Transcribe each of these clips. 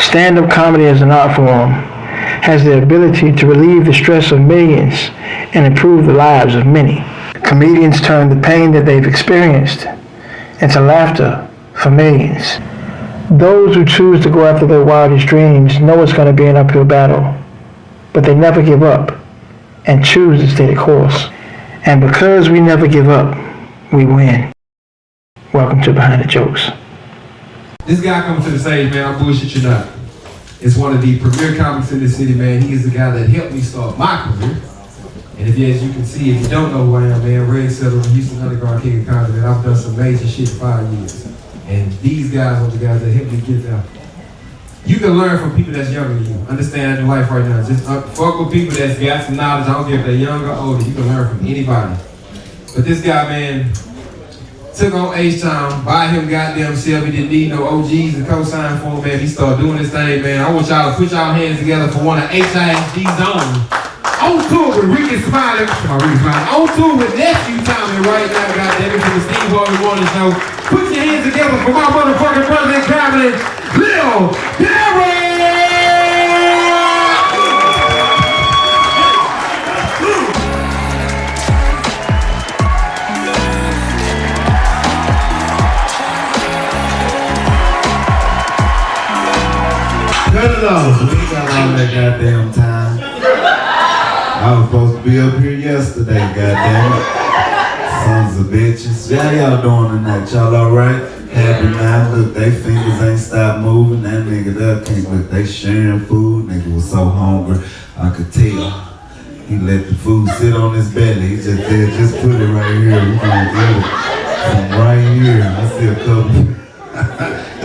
Stand-up comedy as an art form has the ability to relieve the stress of millions and improve the lives of many. Comedians turn the pain that they've experienced into laughter for millions. Those who choose to go after their wildest dreams know it's going to be an uphill battle, but they never give up and choose to stay the course. And because we never give up, we win. Welcome to Behind the Jokes. This guy comes to the stage, man, I bullshit you not. It's one of the premier comics in this city, man. He is the guy that helped me start my career. And as you can see, if you don't know who I am, man, Red settled the Houston Underground King of Comedy, man. I've done some major shit for 5 years. And these guys are the guys that helped me get there. You can learn from people that's younger than you. Understand your life right now. Just fuck with people that's got some knowledge. I don't care if they're younger or older. You can learn from anybody. But this guy, man, took on H-Town, buy him goddamn self. He didn't need no OGs to co-sign for him, man. He started doing this thing, man. I want y'all to put y'all hands together for one of H.I.G.'s own. On tour with Ricky Smiley. On tour with Nephew Tommy right now, goddamn it, for the Steve Harvey Morning Show. Put your hands together for my motherfucking brother in comedy, Lil Darrel! Cut it off. We ain't got all that goddamn time. I was supposed to be up here yesterday, goddamn it. Sons of bitches. How y'all doing tonight? Y'all alright? Happy now. Look, they fingers ain't stopped moving. That nigga there can't look. They sharing food. Nigga was so hungry. I could tell. He let the food sit on his belly. He just said, just put it right here. We gonna get it from right here. I see a couple.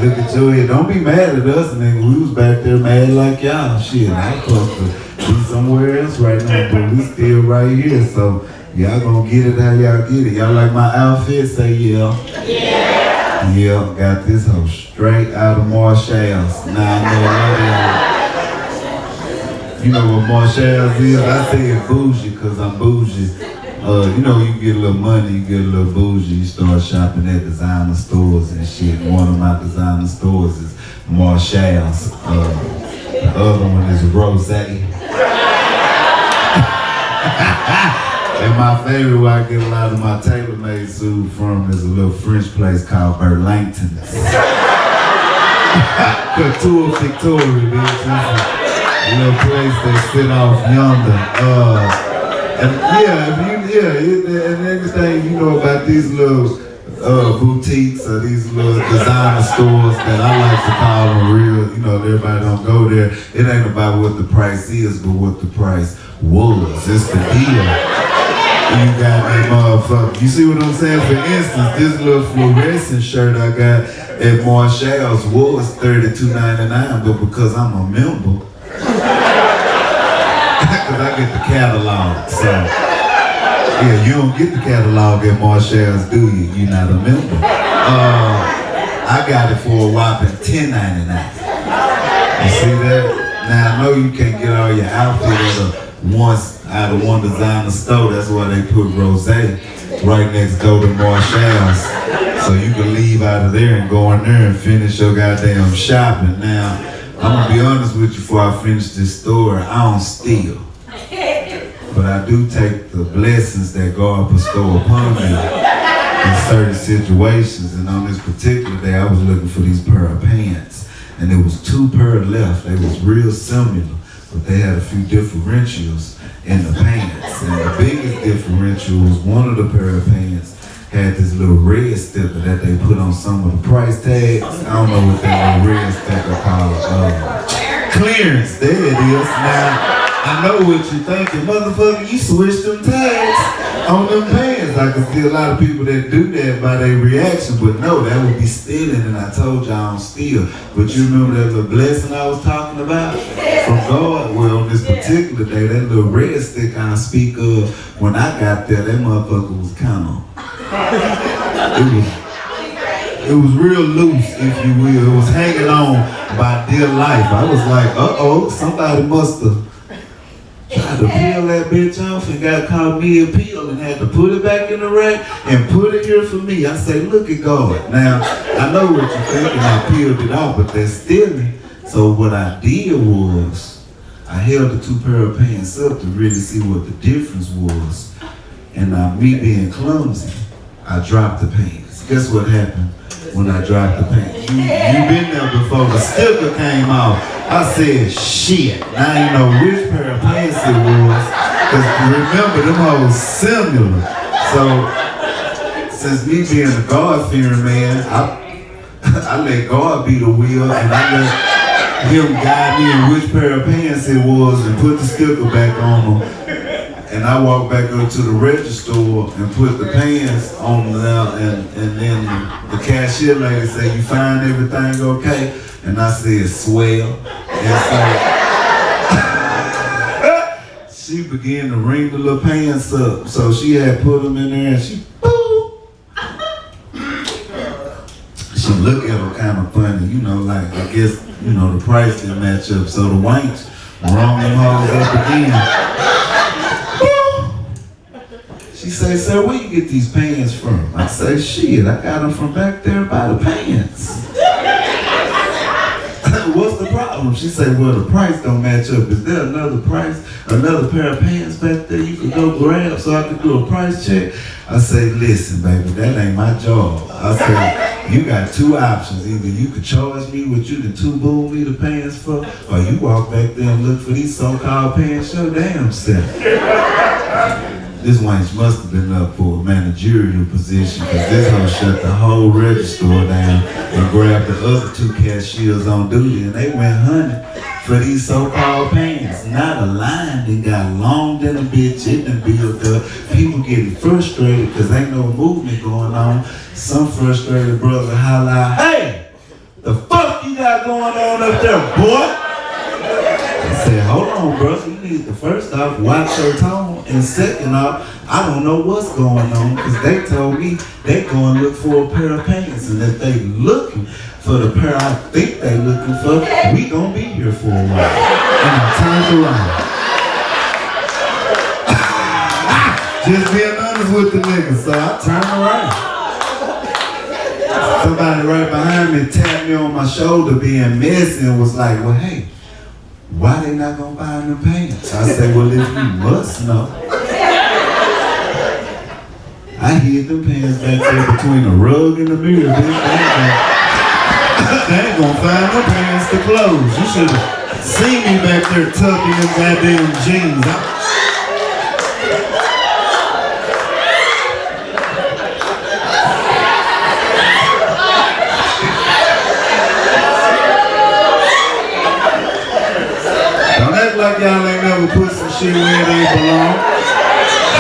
Look at your head. Don't be mad at us, nigga. We was back there mad like y'all. Shit, I'm supposed to be somewhere else right now, but we still right here. So y'all gonna get it how y'all get it. Y'all like my outfit? Say yeah. Yeah. Yeah, got this hoe straight out of Marshall's. Now I know you know what Marshall's is? I say it bougie because I'm bougie. You know, you get a little money, you get a little bougie, you start shopping at designer stores and shit. One of my designer stores is Marshall's. The other one is Rosé. And my favorite where I get a lot of my tailor-made suit from is a little French place called Burlington's. Couture Victoria, bitch. A little place that sit off yonder. And everything you know about these little boutiques or these little designer stores that I like to call them real, you know, everybody don't go there. It ain't about what the price is, but what the price was. It's the deal. You got that motherfucker. You see what I'm saying? For instance, this little fluorescent shirt I got at Marshall's was $32.99, but because I'm a member, because I get the catalog, so yeah, you don't get the catalog at Marshall's, do you? You're not a member. I got it for a whopping $10.99. You see that? Now I know you can't get all your outfit out of one designer store. That's why they put Rosé right next door to Marshall's, so you can leave out of there and go in there and finish your goddamn shopping. Now, I'm gonna be honest with you before I finish this story, I don't steal. But I do take the blessings that God bestow upon me in certain situations. And on this particular day, I was looking for these pair of pants. And there was 2 pair left. They was real similar, but they had a few differentials in the pants. And the biggest differential was one of the pair of pants had this little red sticker that they put on some of the price tags. I don't know what that little red sticker called. Clearance, there it is. Now, I know what you're thinking, motherfucker, you switched them tags on them pants. I can see a lot of people that do that by their reaction, but no, that would be stealing, and I told you I don't steal. But you remember that little blessing I was talking about from God? Well, on this particular day, that little red stick I speak of, when I got there, that motherfucker was kind of, it was real loose, if you will. It was hanging on by dear life. I was like, uh-oh, somebody must have tried to peel that bitch off and got caught mid-peel and had to put it back in the rack and put it here for me. I say, look at God. Now, I know what you're thinking. I peeled it off, but that's stealing. So what I did was, I held the 2 pair of pants up to really see what the difference was. And me being clumsy, I dropped the pants. Guess what happened when I dropped the pants? You been there before, the sticker came off. I said, shit, I ain't know which pair of pants it was. Cause remember, them hoes similar. So, since me being a God-fearing man, I let God be the wheel, and I let him guide me in which pair of pants it was and put the sticker back on them. And I walked back up to the register and put the pants on there, and then the cashier lady said, you find everything okay? And I said, swell. And so she began to ring the little pants up. So she had put them in there and she, boom. She looked at them kind of funny, you know, like, I guess, you know, the price didn't match up. So the wanks rung them hoes up again. She say, sir, where you get these pants from? I say, shit, I got them from back there by the pants. What's the problem? She say, well, the price don't match up. Is there another pair of pants back there you can go grab so I can do a price check? I say, listen, baby, that ain't my job. I say, you got 2 options. Either you could charge me what you done 2 boom me the pants for, or you walk back there and look for these so-called pants your damn self. This wench must have been up for a managerial position, because this hoe shut the whole register down and grabbed the other 2 cashiers on duty, and they went hunting for these so-called pants. Not a line, they got long than a bitch, it done built up. People getting frustrated because ain't no movement going on. Some frustrated brother holler out, hey, the fuck you got going on up there, boy? I said, hold on, brother, you need to first off watch your tone, and second off, I don't know what's going on, because they told me they going to look for a pair of pants, and if they looking for the pair I think they looking for, we gonna be here for a while. And I turned around. Just being honest with the niggas, so I turned around. Somebody right behind me tapped me on my shoulder being messy and was like, well, hey, why they not gonna buy them pants? I said, well, if you must know. I hid them pants back there between the rug and the mirror, bitch. They ain't gonna find them pants to close. You should have seen me back there tucking them goddamn jeans. Like y'all ain't never put some shit where they belong.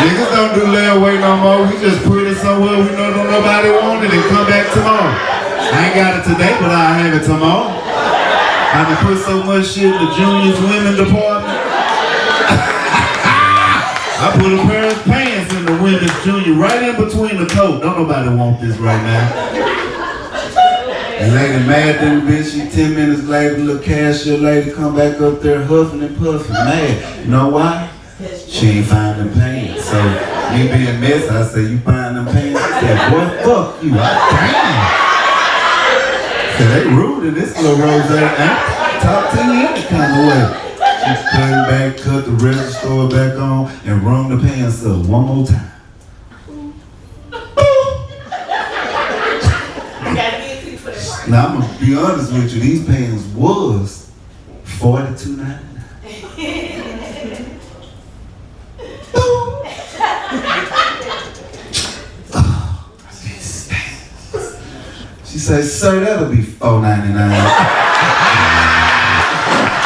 Niggas don't do layaway no more. We just put it somewhere we know don't nobody want it and come back tomorrow. I ain't got it today, but I'll have it tomorrow. I can put so much shit in the juniors women department. I put a pair of pants in the women's junior right in between the coat. Don't nobody want this right now. And lady mad than the bitch, she 10 minutes later, the little cashier lady come back up there huffing and puffing, mad. You know why? She ain't find them pants. So me being messy, I say, you find them pants? She said, boy, fuck you. Damn. So they rude in this little rose talk to you any kind of way. She came back, cut the register back on, and rung the pants up one more time. Now, I'm gonna be honest with you, these pants was $42.99. She says, sir, that'll be $4.99.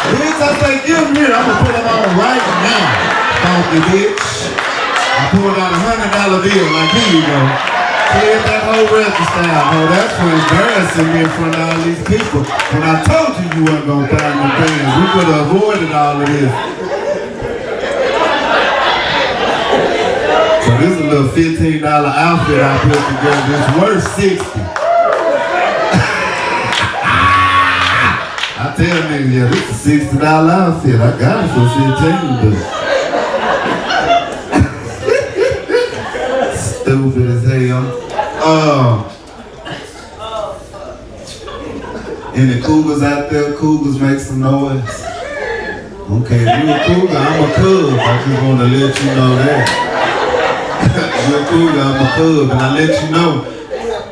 Bitch, I say, give them here, I'm gonna put them on right now. Funky bitch. I pulled out $100 bill, like, here you go. Clear that whole register out. Oh, that's for embarrassing me in front of all these people. When I told you you wasn't gonna find them pants, we could have avoided all of this. So this is a little $15 outfit I put together. It's worth $60. I tell niggas, yeah, this is a $60 outfit. I got it for $15. Stupid as hell. Any cougars out there? Cougars make some noise. Okay, if you a cougar, I'm a cub. I just want to let you know that. You're a cougar, I'm a cub, and I let you know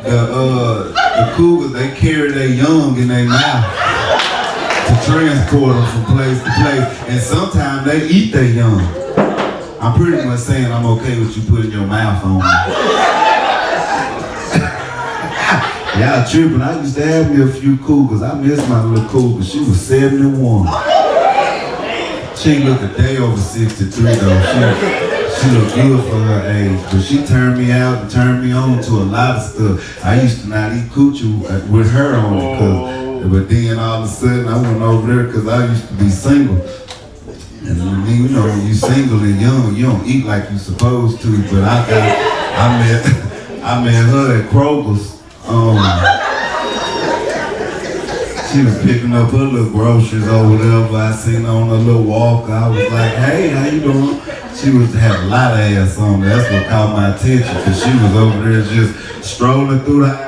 the cougars, they carry their young in their mouth to transport them from place to place, and sometimes they eat their young. I'm pretty much saying I'm okay with you putting your mouth on me. Y'all tripping. I used to have me a few cougars. I miss my little cougar. She was 71. She ain't look a day over 63 though. She looked good for her age. But she turned me out and turned me on to a lot of stuff. I used to not eat coochie with her on it. But then all of a sudden I went over there because I used to be single. And you know, when you single and young, you don't eat like you supposed to. But I met her at Kroger's. She was picking up her little groceries or whatever. I seen her on a little walk. I was like, hey, how you doing? She was had a lot of ass on me. That's what caught my attention, because she was over there just strolling through the aisle.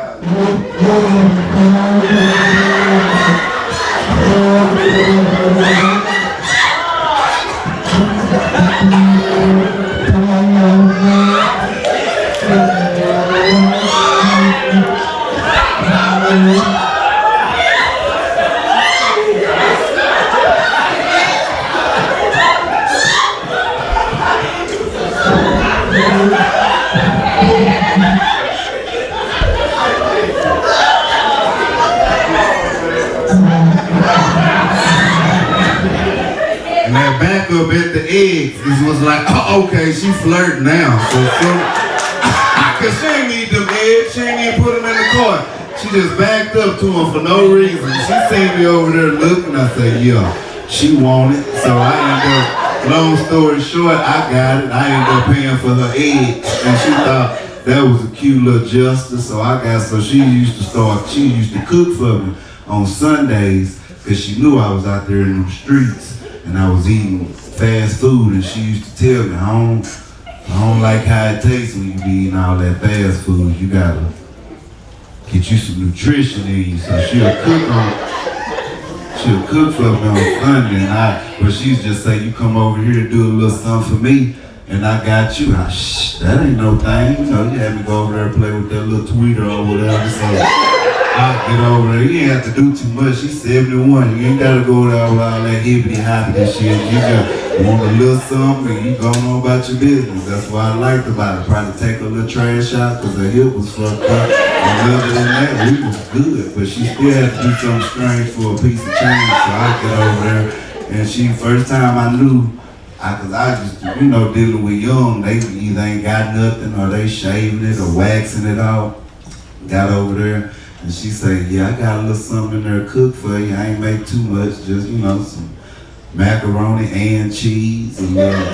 And that back up at the eggs, it was like, oh, okay, she flirting now. Cause she ain't need them eggs, she ain't even put them in the cart. She just backed up to him for no reason. She seen me over there looking, I said, yeah, she want it. So I ended up, long story short, I got it. I ended up paying for her eggs. And she thought that was a cute little gesture. So she used to cook for me on Sundays, because she knew I was out there in the streets. And I was eating fast food, and she used to tell me, I don't like how it tastes when you be eating all that fast food. You gotta get you some nutrition in you. So she'll cook for me on Sunday, but she'd just say, you come over here to do a little something for me, and I got you. That ain't no thing. You know, you had me go over there and play with that little tweeter or whatever. So I get over there. You ain't have to do too much. She's 71. You ain't gotta go there with all that hippity hoppity shit. You just want a little something and you going on about your business. That's what I liked about it. Probably take a little trash out because her hip was fucked up. And other than that, we was good. But she still had to do something strange for a piece of change. So I get over there, and first time I knew, cause I just, dealing with young, they either ain't got nothing or they shaving it or waxing it off. Got over there. And she said, yeah, I got a little something in there to cook for you. I ain't make too much, just, some macaroni and cheese, a little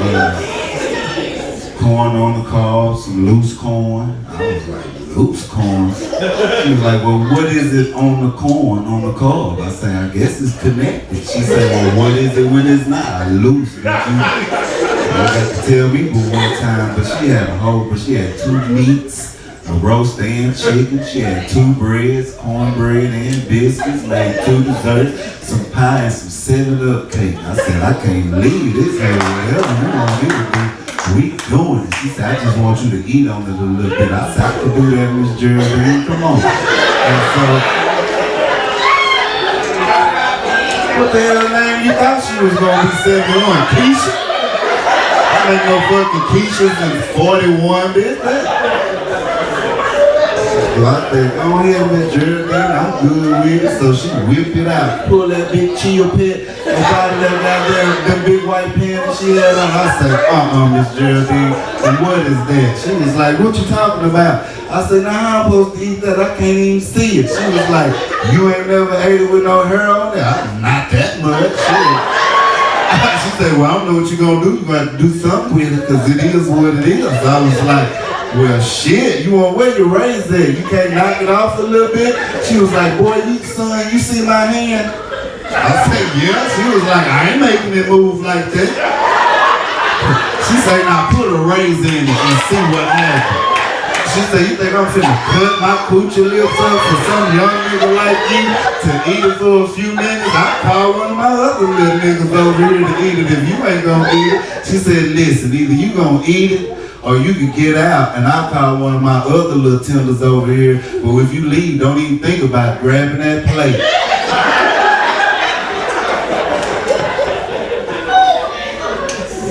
corn on the cob, some loose corn. I was like, loose corn? She was like, well, what is it on the corn, on the cob? I said, I guess it's connected. She said, well, what is it when it's not? Loose. You got to tell me one time, but she had 2 meats, a roast and chicken. She had 2 breads, cornbread and biscuits, made 2 desserts, some pie and some 7-Up cake. I said, I can't believe this. Whatever you want me to do, we doing it. She said, I just want you to eat on it a little bit. I said, I can do that, Miss Geraldine. Come on. And so, what the hell name you thought she was gonna be 71? Keisha? I ain't no fucking Keisha's in 41, bitch. So I think, oh yeah, Miss Geraldine, I'm good with it. So she whipped it out, pulled that big chill pit, and out of that goddamn them big white pants she had on. I said, Miss Geraldine, and what is that? She was like, what you talking about? I said, nah, I'm supposed to eat that. I can't even see it. She was like, you ain't never ate it with no hair on there? Not that much. She said, well, I don't know what you're gonna do. You got to do something with it, because it is what it is. So I was like, well, shit, you want where your raise at? You can't knock it off a little bit? She was like, boy, son, you see my hand? I said, yeah. She was like, I ain't making it move like that. She said, now put a raise in it and see what happens. She said, you think I'm finna cut my coochie lips up for some young nigga like you to eat it for a few minutes? I call one of my other little niggas over here to eat it if you ain't gonna eat it. She said, listen, either you gonna eat it or you can get out, and I'll call one of my other little tenders over here. But if you leave, don't even think about grabbing that plate.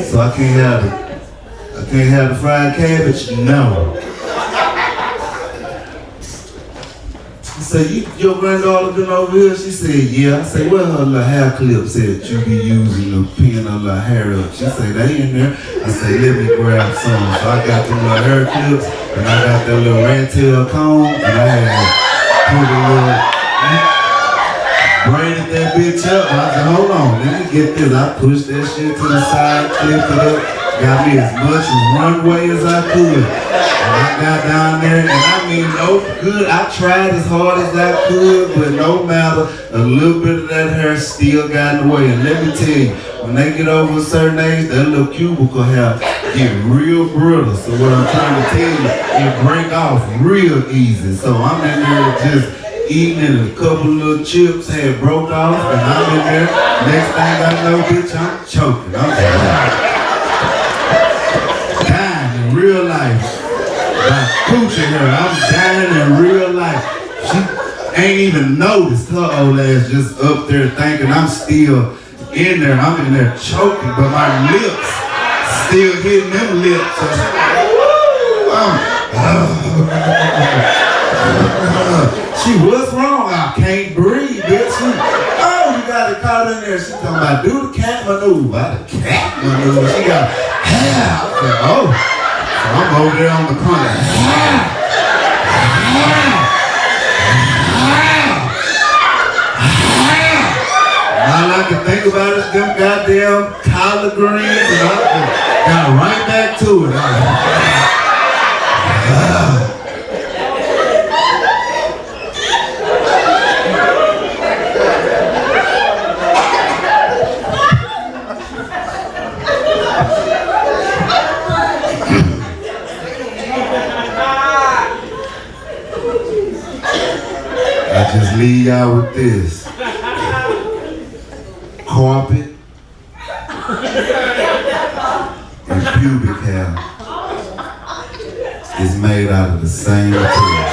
So I can't have it. I can't have the fried cabbage? No. He said, your granddaughter been over here? She said, yeah. I said, where her little hair clips at you be using to pin her little hair up? She said, they in there. I said, let me grab some. So I got the little hair clips, and I got that little rat tail comb, and I had put a little, braided that bitch up. I said, hold on, let me get this. I pushed that shit to the side, clipped it up, got me as much runway as I could. And I got down there, and I mean, no good. I tried as hard as I could, but no matter, a little bit of that hair still got in the way. And let me tell you, when they get over a certain age, that little cuticle hair get real brittle. So what I'm trying to tell you, it break off real easy. So I'm in there just eating, and a couple little chips had broke off, and I'm in there. Next thing I know, bitch, I'm choking. I'm dying in real life. Like coochie her, I'm dying in real life. She ain't even noticed. Her old ass just up there thinking I'm still in there. I'm in there choking, but my lips still hitting them lips. She, what's wrong? I can't breathe, bitch. Oh, you got it caught in there. She talking about do the cat maneuver. The cat maneuver. She got, I said, oh. So I'm over there on the corner. All I can think about is them goddamn collard greens, and I got right back to it. I just leave y'all with this. Carpet and pubic hair is made out of the same material.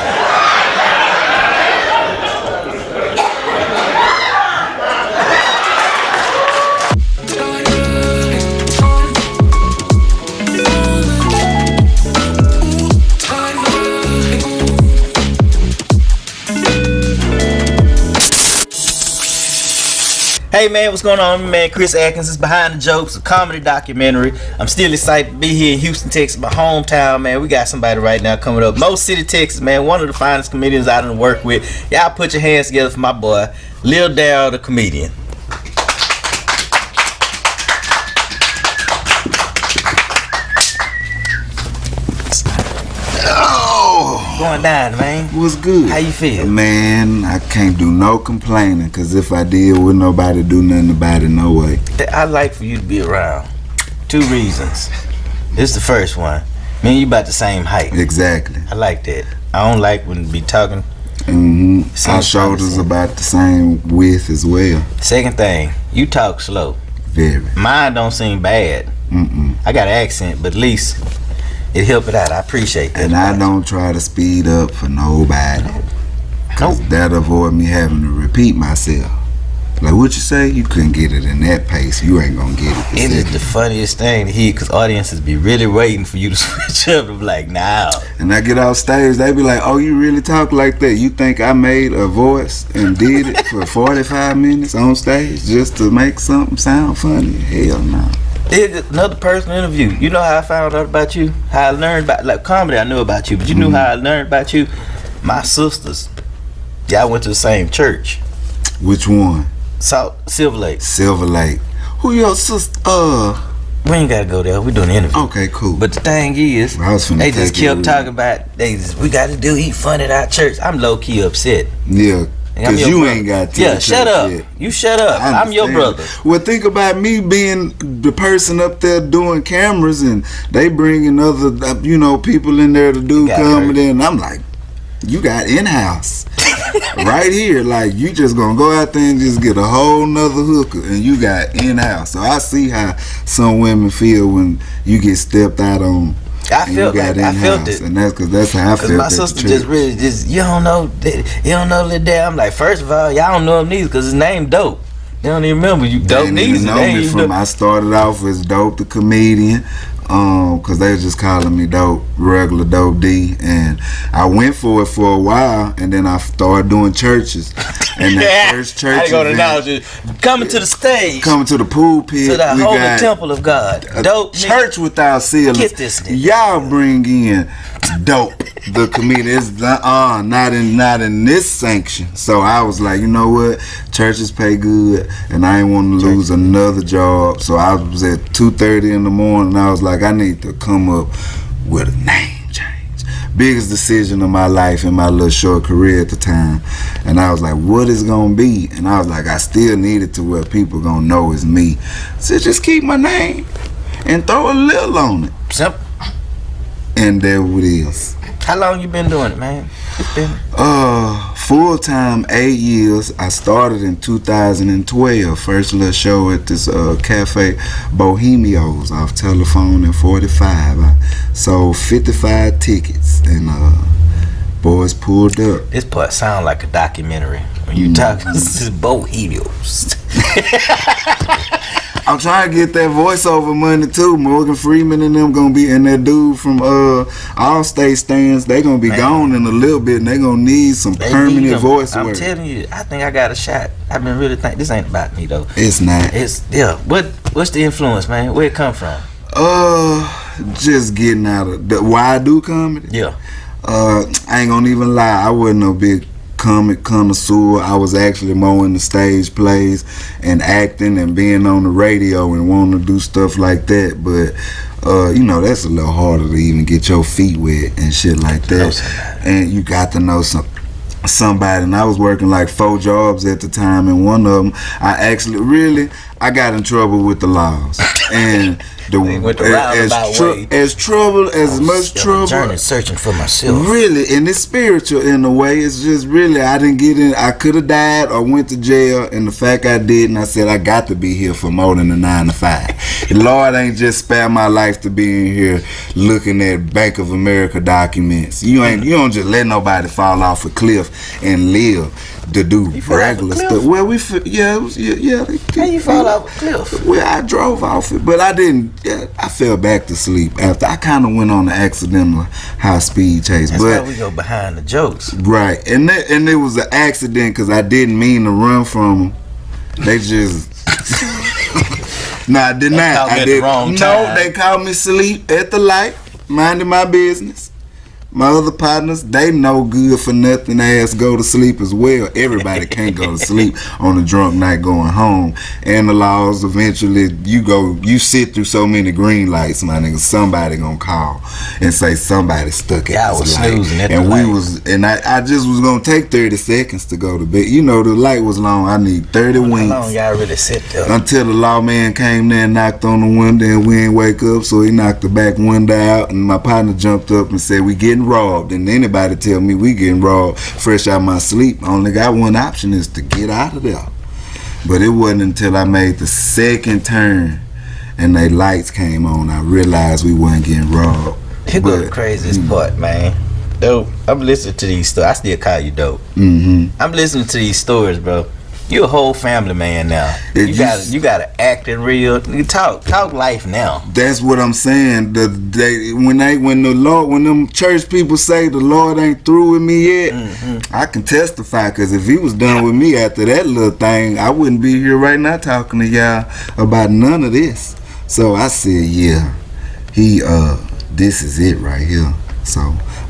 Hey man, what's going on? Man, Chris Atkins is Behind the Jokes, a comedy documentary. I'm still excited to be here in Houston, Texas, my hometown, man. We got somebody right now coming up. Mo City, Texas, man, one of the finest comedians I done work with. Y'all put your hands together for my boy, Lil Darrel, the comedian. Going down, man. What's good? How you feel? Man, I can't do no complaining, because if I did, wouldn't nobody do nothing about it, no way. I like for you to be around. 2 reasons. This is the first one. Me and you about the same height. Exactly. I like that. I don't like when we be talking. Our shoulders about the same width as well. Second thing, you talk slow. Very. Mine don't seem bad. I got an accent, but at least it help it out. I appreciate that. And I don't try to speed up for nobody. Cause that avoid me having to repeat myself. Like what you say, you couldn't get it in that pace. You ain't gonna get it. It is the funniest thing to hear, because audiences be really waiting for you to switch up. I'm like, nah. And I get off stage, they be like, oh, you really talk like that? You think I made a voice and did it for 45 minutes on stage just to make something sound funny? Hell no. Another personal interview. You know how I found out about you? How I learned about, like comedy I knew about you, but you knew how I learned about you? My sisters, y'all went to the same church. Which one? Silver Lake. Silver Lake. Who your sister? We ain't gotta go there. We doing the interview. Okay, cool. But the thing is, they just kept talking about, we got to eat fun at our church. I'm low key upset. Yeah. Cause you ain't got to. Yeah, shut up. Yet. You shut up. I'm your brother. Well, think about me being the person up there doing cameras, and they bringing other, people in there to do comedy, and I'm like, you got in-house right here. Like, you just gonna go out there and just get a whole nother hooker, and you got in-house. So I see how some women feel when you get stepped out on. I felt it, and that's how I felt. My sister just you don't know Lil Darrel. I'm like, first of all, y'all don't know him neither, cause his name Dope. They don't even remember you. Dope neither. I started off as Dope the comedian. Cause they was just calling me Dope, regular Dope D, and I went for it for a while, and then I started doing churches, and that first church coming to the stage, coming to the pulpit, to the holy temple of God, Dope church without ceilings. Get this nigga. Y'all bring in Dope the comedian. It's not in this sanction. So I was like, you know what, churches pay good, and I ain't want to lose another job. So I was at 2:30 in the morning, and I was like, I need to come up with a name change. Biggest decision of my life in my little short career at the time. And I was like, what is gonna be? And I was like, I still need it to where people gonna know it's me. So just keep my name and throw a little on it. Simple. And there it is. How long you been doing it, man? It's been full time 8 years. I started in 2012. First little show at this cafe Bohemios off Telephone and 45. I sold 55 tickets, and boys pulled up. This part sound like a documentary when you talk. This is Bohemios. I'm trying to get that voiceover money too. Morgan Freeman and them gonna be, and that dude from Allstate Stands, they gonna be gone in a little bit, and they gonna need some permanent voice work. I'm telling you, I think I got a shot. I've been really thinking this ain't about me though. It's not. What's the influence, man? Where it come from? Just getting out of why I do comedy. Yeah. I ain't gonna even lie. I wasn't no big comic connoisseur. I was actually more in the stage plays and acting and being on the radio and wanting to do stuff like that. But that's a little harder to even get your feet wet and shit like that. And you got to know somebody. And I was working like 4 jobs at the time, and one of them I got in trouble with the laws. And as much trouble. Journey searching for myself. Really, and it's spiritual in a way. It's just really, I didn't get in. I could have died or went to jail, and the fact I didn't, I said I got to be here for more than a 9 to 5. Lord ain't just spare my life to be in here looking at Bank of America documents. You don't just let nobody fall off a cliff and live to do regular stuff. Well, How you fall off a cliff? Well, I drove off it, but I didn't. Yeah, I fell back to sleep after. I kind of went on an accidental high speed chase. That's why we go behind the jokes, right? And it was an accident because I didn't mean to run from them. They just. No, I did not. I did. No, they called me sleep at the light, minding my business. My other partners, they no good for nothing ass go to sleep as well. Everybody can't go to sleep on a drunk night going home. And the laws, eventually, you sit through so many green lights, my nigga, somebody gonna call and say somebody stuck at this light. And I just was gonna take 30 seconds to go to bed. The light was long. I need 30 winks. How long y'all really sit there? Until the lawman came there and knocked on the window, and we ain't wake up, so he knocked the back window out, and my partner jumped up and said, we getting robbed. And anybody tell me we getting robbed fresh out my sleep, I only got one option, is to get out of there. But it wasn't until I made the second turn and they lights came on, I realized we wasn't getting robbed. Here go the craziest part, man. Dope, I'm listening to these stories. I still call you Dope. I'm listening to these stories, bro. You a whole family man now. You gotta act it real. You talk life now. That's what I'm saying. When them church people say the Lord ain't through with me yet, I can testify, because if he was done with me after that little thing, I wouldn't be here right now talking to y'all about none of this. So I said, yeah, this is it right here. So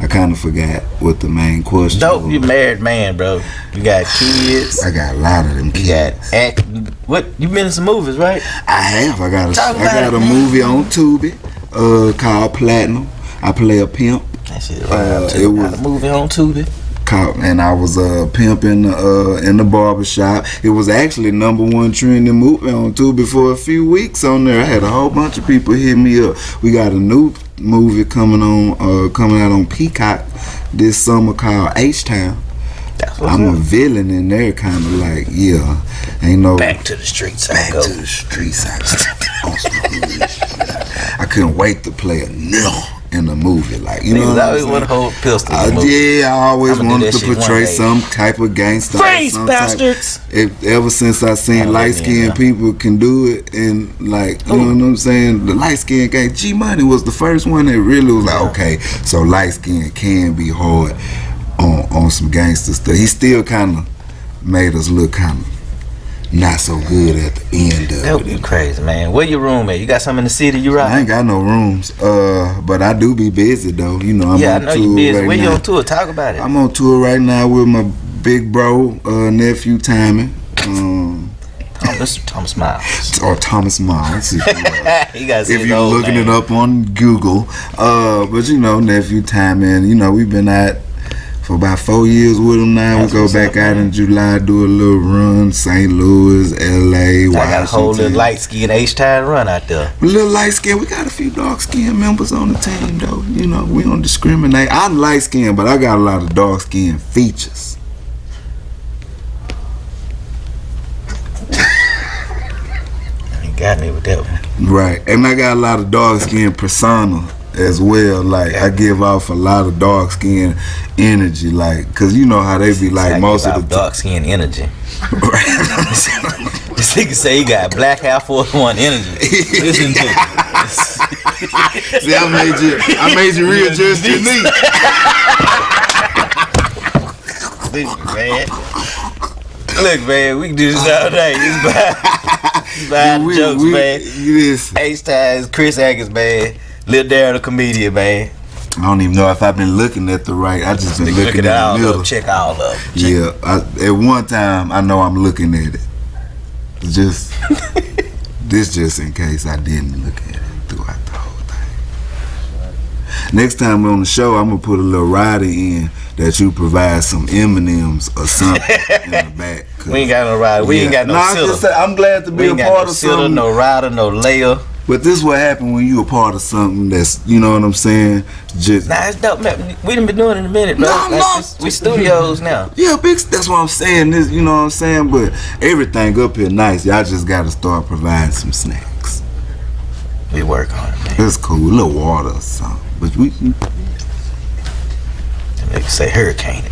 I kind of forgot what the main question was. Dope, you married man, bro. You got kids. I got a lot of them kids. You got act. What? You been in some movies, right? I have. I got a movie on Tubi called Platinum. I play a pimp. That shit right. It was a movie on Tubi and I was pimping in the barbershop. It was actually #1 trending movie on Tubi for a few weeks on there. I had a whole bunch of people hit me up. We got a new movie coming out on Peacock this summer called H-Town. I'm a villain in there, kind of like, yeah, ain't no back to the streets. Back to the streets. I couldn't wait to play a nigga in the movie, like, you know. I always want to hold pistol. Yeah, I always wanted to portray some type of gangster. Freeze, bastards! Ever since I seen light skinned people can do it, and like, you know what I'm saying, the light skinned gang. G Money was the first one that really was like, okay, so light skin can be hard on some gangster stuff. He still kind of made us look kind of not so good at the end of it. That would be crazy, man. Where your room at? You got some in the city you right? I ain't got no rooms, but I do be busy though. You know, I'm on I know tour you busy. right Where now. you on tour? Talk about it. I'm on tour right now with my big bro, nephew Tommy. Thomas Miles. Or Thomas Miles. You guys, if you're looking it up on Google. But you know, nephew Tommy, and you know, we've been at for about 4 years with him now. That's we go back out in July, do a little run, St. Louis, LA, Washington. I got a whole little light skin H-Town run out there. A little light skin. We got a few dark skin members on the team though. You know, we don't discriminate. I'm light skin, but I got a lot of dark skin features. You got me with that one. Right, and I got a lot of dark skin persona as well. Like, I give off a lot of dark skin energy, like, cause you know how they be like most of the dark skin energy. This nigga say he got Black Air Force One energy. Listen to it. See, I made you readjust your knee. Look, man, we can do this all day. It's behind jokes, man. H-Town, Chris Atkins, man. Lil Darrel, the comedian, man. I don't even know if I've been looking at the right. I just been looking at the middle. Check all of them. Yeah, at one time I know I'm looking at it. Just just in case I didn't look at it throughout the whole thing. Next time we're on the show, I'm gonna put a little rider in that you provide some M&Ms or something in the back. We ain't got no rider. We ain't got no sitter. I'm glad to be a part of something. No rider, no layer. But this is what happened when you a part of something that's, you know what I'm saying? Just it's dope, man. We done been doing it in a minute, bro. We studios now. Yeah, big. That's what I'm saying. This, you know what I'm saying? But everything up here nice. Y'all just gotta start providing some snacks. We work on it, man. It's cool. A little water or something. But we. They say hurricane it.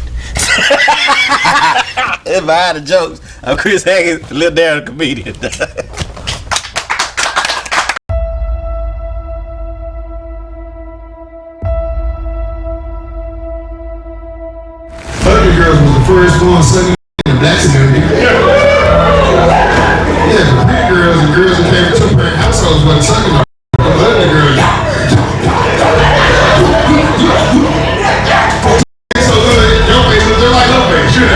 It's behind the jokes. I'm Chris Haggins, Lil Darrel, comedian. Ugly Girls was the first one singing in the black community. Yeah, the pretty girls and girls that came from two-parent households wasn't singing no ugly girls. So good, your face look just like her face, sure.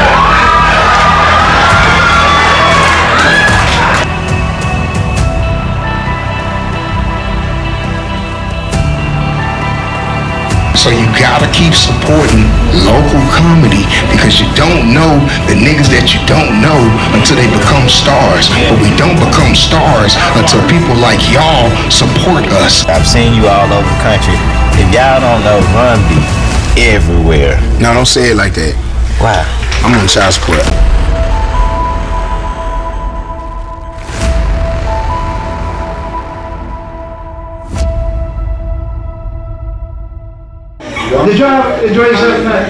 So you gotta keep supporting local comedy because you don't know the niggas that you don't know until they become stars. But we don't become stars until people like y'all support us. I've seen you all over the country. If y'all don't know, Run be everywhere. No, don't say it like that. Why? I'm on child support. Did y'all enjoy yourself tonight?